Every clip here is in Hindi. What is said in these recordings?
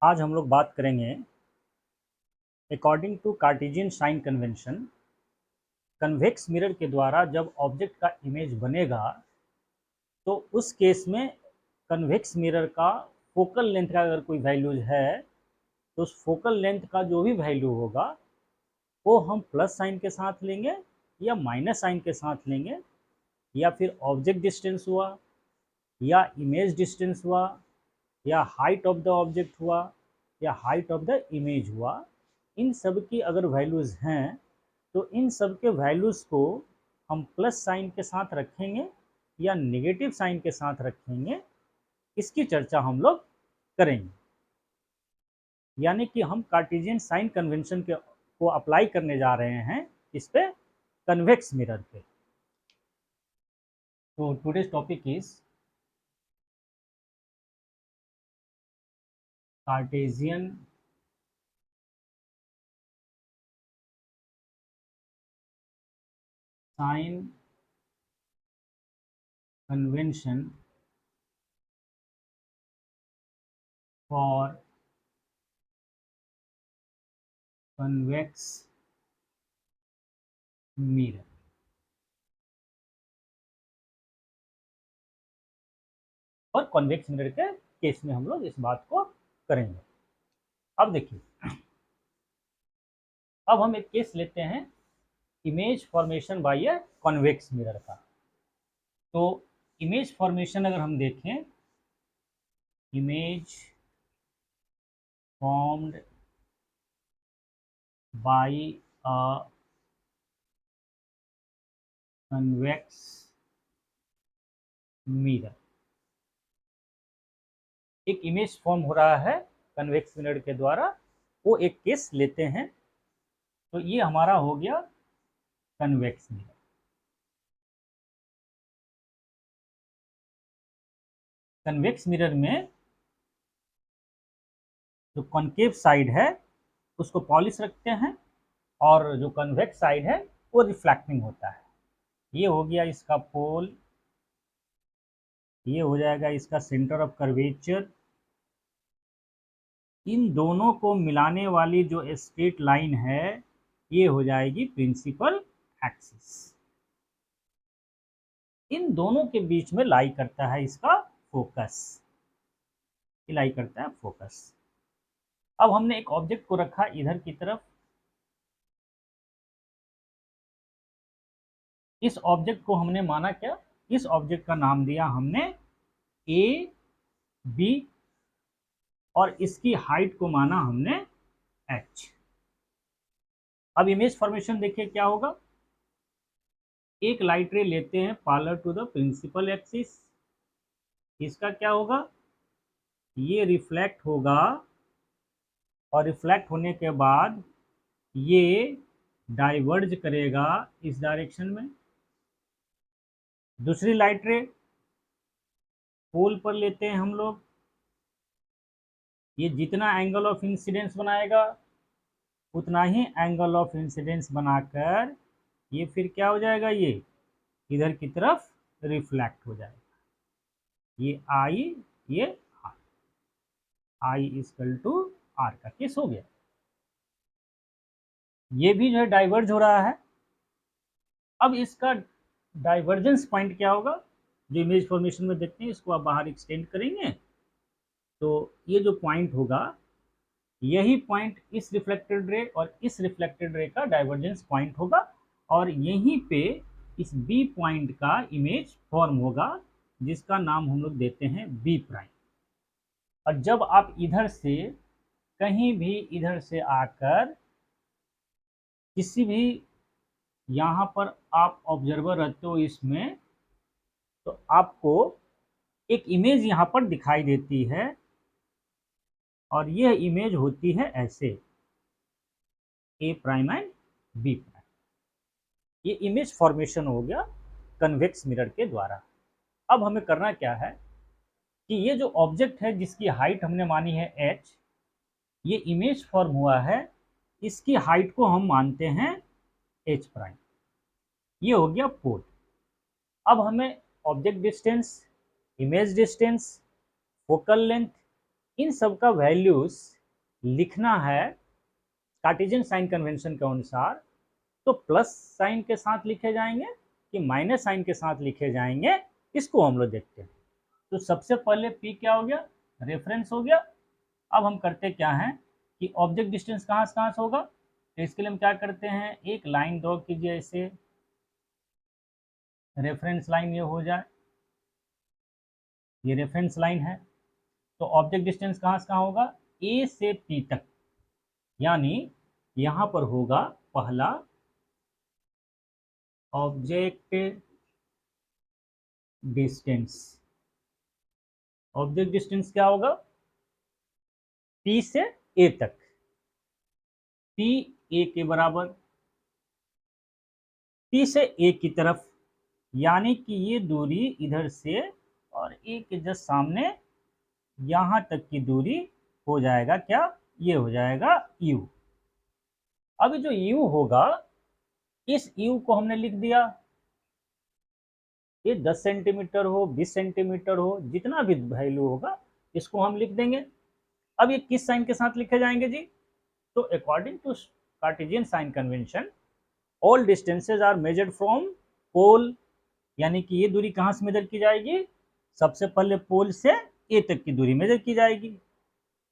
आज हम लोग बात करेंगे according to Cartesian sign convention. Convex mirror के द्वारा जब ऑब्जेक्ट का इमेज बनेगा तो उस केस में कन्वेक्स मिरर का फोकल लेंथ का अगर कोई वैल्यूज है तो उस फोकल लेंथ का जो भी वैल्यू होगा वो हम प्लस साइन के साथ लेंगे या माइनस साइन के साथ लेंगे, या फिर ऑब्जेक्ट डिस्टेंस हुआ या इमेज डिस्टेंस हुआ या हाइट ऑफ द ऑब्जेक्ट हुआ या हाइट ऑफ द इमेज हुआ, इन सब की अगर वैल्यूज़ हैं तो इन सब के वैल्यूज़ को हम प्लस साइन के साथ रखेंगे या नेगेटिव साइन के साथ रखेंगे, इसकी चर्चा हम लोग करेंगे। यानी कि हम कार्टेशियन साइन कन्वेंशन के को अप्लाई करने जा रहे हैं इस पे, कन्वेक्स मिरर पे। तो today's topic is Cartesian sign convention for convex mirror. और कॉन्वेक्स मिरर के केस में हम लोग इस बात को करेंगे। अब देखिए, अब हम एक केस लेते हैं image formation by a convex mirror का। तो इमेज फॉर्मेशन अगर हम देखें, image formed by a convex mirror, एक इमेज फॉर्म हो रहा है कन्वेक्स मिरर के द्वारा, वो एक केस लेते हैं। तो ये हमारा हो गया कन्वेक्स मिरर। कन्वेक्स मिरर में जो कॉन्केव साइड है उसको पॉलिश रखते हैं और जो कन्वेक्स साइड है वो रिफ्लेक्टिंग होता है। ये हो गया इसका पोल, ये हो जाएगा इसका सेंटर ऑफ कर्वेचर। इन दोनों को मिलाने वाली जो स्ट्रेट लाइन है ये हो जाएगी प्रिंसिपल एक्सिस। इन दोनों के बीच में लाई करता है इसका फोकस, ये लाई करता है फोकस। अब हमने एक ऑब्जेक्ट को रखा इधर की तरफ, इस ऑब्जेक्ट को हमने माना क्या, इस ऑब्जेक्ट का नाम दिया हमने ए बी और इसकी हाइट को माना हमने एच। अब इमेज फॉर्मेशन देखिए क्या होगा। एक लाइट रे लेते हैं parallel to the principal axis, इसका क्या होगा, ये रिफ्लेक्ट होगा और रिफ्लेक्ट होने के बाद ये डाइवर्ज करेगा इस डायरेक्शन में। दूसरी लाइट रे पोल पर लेते हैं हम लोग, ये जितना एंगल ऑफ इंसिडेंस बनाएगा उतना ही एंगल ऑफ इंसिडेंस बनाकर ये फिर क्या हो जाएगा, ये इधर की तरफ रिफ्लेक्ट हो जाएगा। ये आई, ये r, i equal to r का केस हो गया। ये भी जो है डाइवर्ज हो रहा है। अब इसका डाइवर्जेंस पॉइंट क्या होगा, जो इमेज फॉर्मेशन में देखते हैं, इसको आप बाहर एक्सटेंड करेंगे तो ये जो पॉइंट होगा, यही पॉइंट इस रिफ्लेक्टेड रे और इस रिफ्लेक्टेड रे का डाइवर्जेंस पॉइंट होगा और यहीं पे इस बी पॉइंट का इमेज फॉर्म होगा जिसका नाम हम लोग देते हैं बी प्राइम। और जब आप इधर से कहीं भी इधर से आकर किसी भी यहाँ पर आप ऑब्जर्वर रहते हो इसमें, तो आपको एक इमेज यहाँ पर दिखाई देती है और यह इमेज होती है ऐसे ए प्राइम एंड बी प्राइम। ये इमेज फॉर्मेशन हो गया कन्वेक्स मिरर के द्वारा। अब हमें करना क्या है कि ये जो ऑब्जेक्ट है जिसकी हाइट हमने मानी है h, ये इमेज फॉर्म हुआ है, इसकी हाइट को हम मानते हैं h प्राइम। ये हो गया पोल। अब हमें object distance, image distance, focal length in सब का वैल्यूज लिखना है कार्टेशियन साइन कन्वेंशन के अनुसार, तो प्लस साइन के साथ लिखे जाएंगे कि माइनस साइन के साथ लिखे जाएंगे, इसको हम लोग देखते हैं। तो सबसे पहले पी क्या हो गया, रेफरेंस हो गया। अब हम करते क्या हैं कि ऑब्जेक्ट डिस्टेंस कहाँ से होगा, तो इसके लिए हम क्या करते हैं, एक लाइन ड्रॉ कीजिए, ऐसे रेफरेंस लाइन ये हो जाए, ये रेफरेंस लाइन है। तो ऑब्जेक्ट डिस्टेंस कहाँ से कहाँ होगा, ए से पी तक, यानी यहाँ पर होगा पहला ऑब्जेक्ट डिस्टेंस। ऑब्जेक्ट डिस्टेंस क्या होगा, पी से ए तक, पी ए के बराबर, पी से ए की तरफ, यानी कि ये दूरी इधर से और ए के जस्ट सामने यहाँ तक की दूरी हो जाएगा क्या, ये हो जाएगा यू। अब जो यू होगा, इस यू को हमने लिख दिया, ये 10 सेंटीमीटर हो, 20 सेंटीमीटर हो, जितना भी वैल्यू होगा इसको हम लिख देंगे। अब ये किस साइन के साथ लिखे जाएंगे जी, तो according to Cartesian sign convention all distances are measured from pole, यानी कि ये दूरी कहाँ से मेजर की जाएगी, सबसे पहले पोल से ए तक की दूरी मेजर की जाएगी।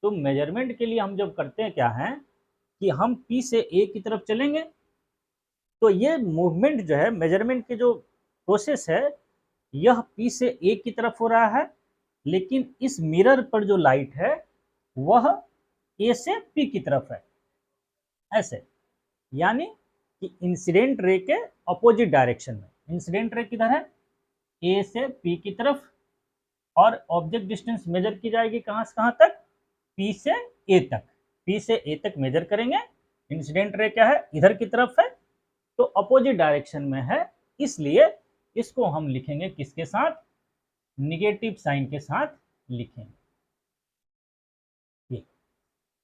तो मेजरमेंट के लिए हम जब करते हैं क्या है कि हम पी से ए की तरफ चलेंगे, तो ये मूवमेंट जो है, मेजरमेंट की जो प्रोसेस है, यह पी से ए की तरफ हो रहा है, लेकिन इस मिरर पर जो लाइट है वह ए से पी की तरफ है, ऐसे। यानी कि इंसिडेंट रे के अपोजिट डायरेक्शन में, इंसिडेंट रे किधर है, ए से पी की तरफ, और ऑब्जेक्ट डिस्टेंस मेजर की जाएगी कहाँ से कहाँ तक, पी से ए तक, पी से ए तक मेजर करेंगे। इंसिडेंट रे क्या है, इधर की तरफ है, तो अपोजिट डायरेक्शन में है, इसलिए इसको हम लिखेंगे किसके साथ, निगेटिव साइन के साथ लिखेंगे,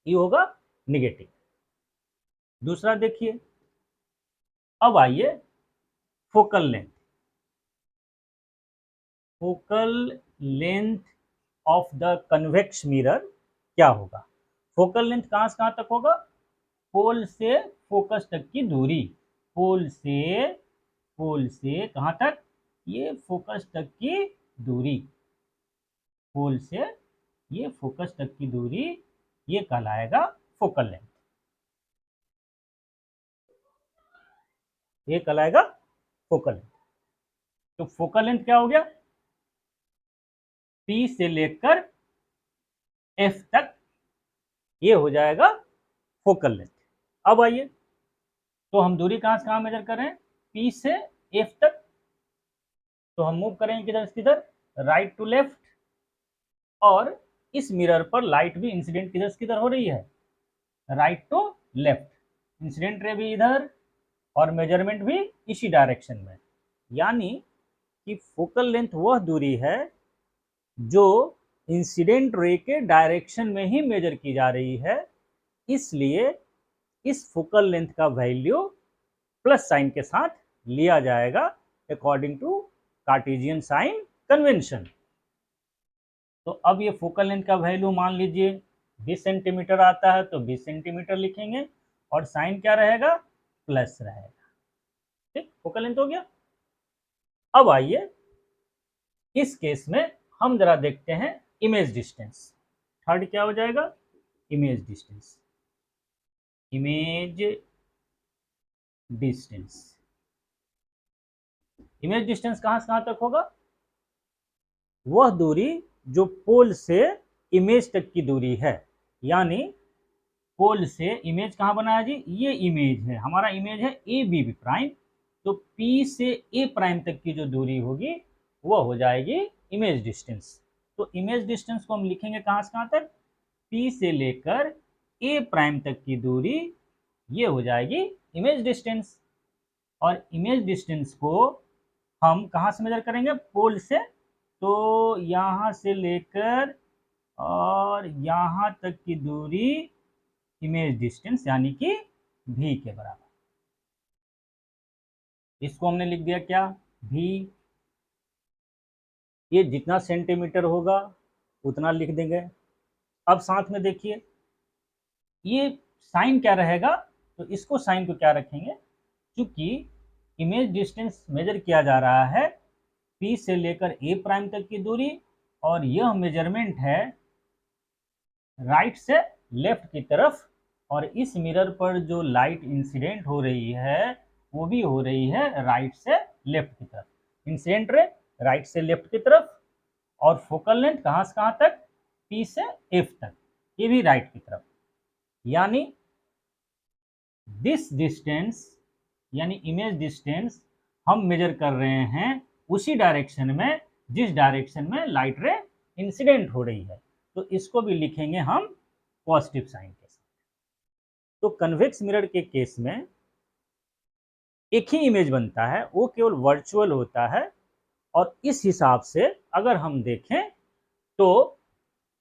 ये होगा निगेटिव। दूसरा देखिए, अब आइए focal length. Focal length of the convex mirror क्या होगा, फोकल लेंथ कहाँ से कहाँ तक होगा, पोल से फोकस तक की दूरी, पोल से कहाँ तक, ये फोकस तक की दूरी, पोल से ये फोकस तक की दूरी, ये कहलाएगा फोकल लेंथ, ये कहलाएगा फोकल लेंथ। तो फोकल लेंथ क्या हो गया, पी से लेकर एफ तक, ये हो जाएगा फोकल लेंथ। अब आइए, तो हम दूरी कहाँ से कहाँ मेजर कर रहे हैं, पी से एफ तक, तो हम मूव करेंगे किधर से किधर, राइट टू लेफ्ट, और इस मिरर पर लाइट भी इंसिडेंट किधर से किधर हो रही है, right to left, incident ray भी इधर और मेजरमेंट भी इसी डायरेक्शन में, यानी कि फोकल लेंथ वह दूरी है जो इंसिडेंट रे के डायरेक्शन में ही मेजर की जा रही है, इसलिए इस फोकल लेंथ का वैल्यू प्लस साइन के साथ लिया जाएगा according to Cartesian sign convention. तो अब ये फोकल लेंथ का वैल्यू मान लीजिए 20 सेंटीमीटर आता है, तो 20 सेंटीमीटर लिखेंगे, और साइन क्या रहेगा, प्लस रहेगा, ठीक, फोकल लेंथ हो गया। अब आइए, इस केस में हम जरा देखते हैं इमेज डिस्टेंस। थर्ड क्या हो जाएगा, image distance, image distance, image distance कहाँ से कहाँ तक होगा, वह दूरी जो पोल से इमेज तक की दूरी है, यानी पोल से इमेज कहाँ बना है जी, ये इमेज है, हमारा इमेज है ए बी बी प्राइम, तो पी से ए प्राइम तक की जो दूरी होगी वह हो जाएगी इमेज डिस्टेंस। तो इमेज डिस्टेंस को हम लिखेंगे कहाँ से कहाँ तक, पी से लेकर ए प्राइम तक की दूरी, ये हो जाएगी इमेज डिस्टेंस। और इमेज डिस्टेंस को हम कहाँ से मेजर करेंगे, पोल से, तो यहाँ से लेकर और यहाँ तक की दूरी इमेज डिस्टेंस, यानी कि v के बराबर, इसको हमने लिख दिया क्या, v, ये जितना सेंटीमीटर होगा उतना लिख देंगे, अब साथ में देखिए ये साइन क्या रहेगा, तो इसको साइन को क्या रखेंगे, क्योंकि इमेज डिस्टेंस मेजर किया जा रहा है P से लेकर A प्राइम तक की दूरी, और यह मेजरमेंट है राइट से लेफ्ट की तरफ, और इस मिरर पर जो लाइट इंसिडेंट हो रही है वो भी हो रही है राइट से लेफ्ट की तरफ, इंसिडेंट रे राइट से लेफ्ट की तरफ, और फोकल लेंथ कहाँ से कहाँ तक, P से F तक, ये भी राइट की तरफ। यानी दिस डिस्टेंस यानी इमेज डिस्टेंस हम मेजर कर रहे हैं उसी डायरेक्शन में जिस डायरेक्शन में लाइट रे इंसिडेंट हो रही है, तो इसको भी लिखेंगे हम पॉजिटिव साइन के साथ। तो कन्वेक्स मिरर के केस में एक ही इमेज बनता है, वो केवल वर्चुअल होता है, और इस हिसाब से अगर हम देखें तो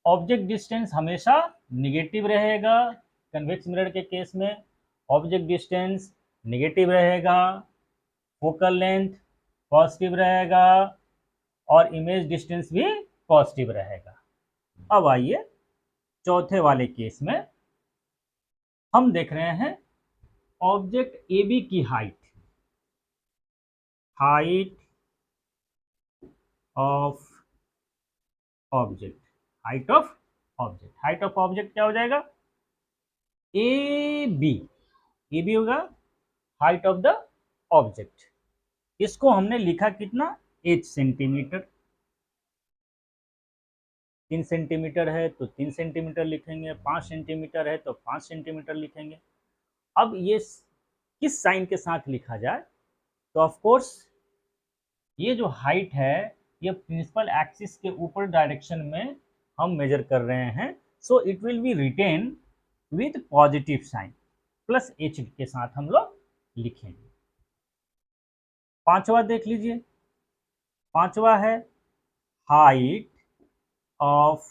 ऑब्जेक्ट डिस्टेंस हमेशा निगेटिव रहेगा। कन्वेक्स मिरर के केस में ऑब्जेक्ट डिस्टेंस निगेटिव रहेगा, फोकल लेंथ पॉजिटिव रहेगा, और इमेज डिस्टेंस भी पॉजिटिव रहेगा। अब आइए चौथे वाले केस में हम देख रहे हैं ऑब्जेक्ट AB की height of object, height of object क्या हो जाएगा, AB होगा हाइट ऑफ द ऑब्जेक्ट। इसको हमने लिखा कितना, h सेंटीमीटर, 3 सेंटीमीटर है तो 3 सेंटीमीटर लिखेंगे, 5 सेंटीमीटर है तो 5 सेंटीमीटर लिखेंगे। अब ये किस साइन के साथ लिखा जाए, तो ऑफ कोर्स ये जो हाइट है ये प्रिंसिपल एक्सिस के ऊपर डायरेक्शन में हम मेजर कर रहे हैं, so it will be written with positive sign plus h के साथ हम लोग लिखेंगे। पांचवा देख लीजिए, पांचवा है height of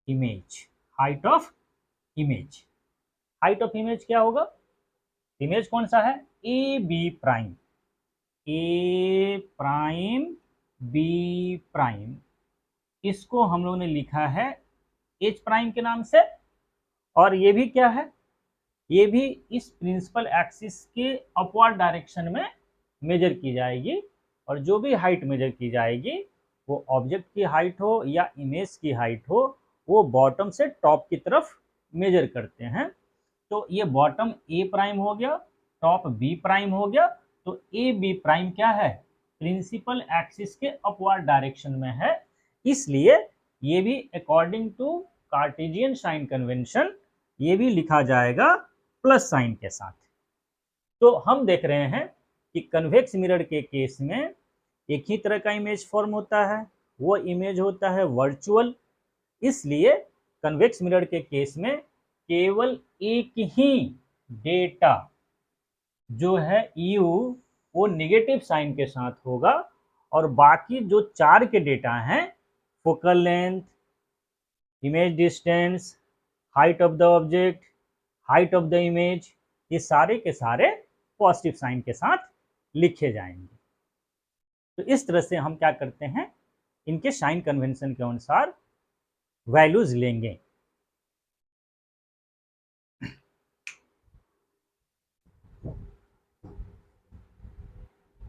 image, height of image. Height of image क्या होगा, इमेज कौन सा है, AB prime, A prime B prime, इसको हम लोगों ने लिखा है H प्राइम के नाम से, और ये भी क्या है, ये भी इस प्रिंसिपल एक्सिस के अपवर्ड डायरेक्शन में मेजर की जाएगी, और जो भी हाइट मेजर की जाएगी वो ऑब्जेक्ट की हाइट हो या इमेज की हाइट हो, वो बॉटम से टॉप की तरफ मेजर करते हैं। तो ये बॉटम A प्राइम हो गया, टॉप B प्राइम हो गया, तो AB प्राइम क्या है, प्रिंसिपल एक्सिस के अपवर्ड डायरेक्शन में है, इसलिए ये भी according to Cartesian sign convention ये भी लिखा जाएगा प्लस साइन के साथ। तो हम देख रहे हैं कि कन्वेक्स मिरर के केस में एक ही तरह का इमेज फॉर्म होता है, वो इमेज होता है वर्चुअल, इसलिए कन्वेक्स मिरर के केस में केवल एक ही डेटा जो है U वो नेगेटिव साइन के साथ होगा, और बाकी जो 4 के डेटा हैं focal length, image distance, height of the object, height of the image, ये सारे के सारे पॉजिटिव साइन के साथ लिखे जाएंगे। तो इस तरह से हम क्या करते हैं, इनके साइन कन्वेंशन के अनुसार वैल्यूज लेंगे।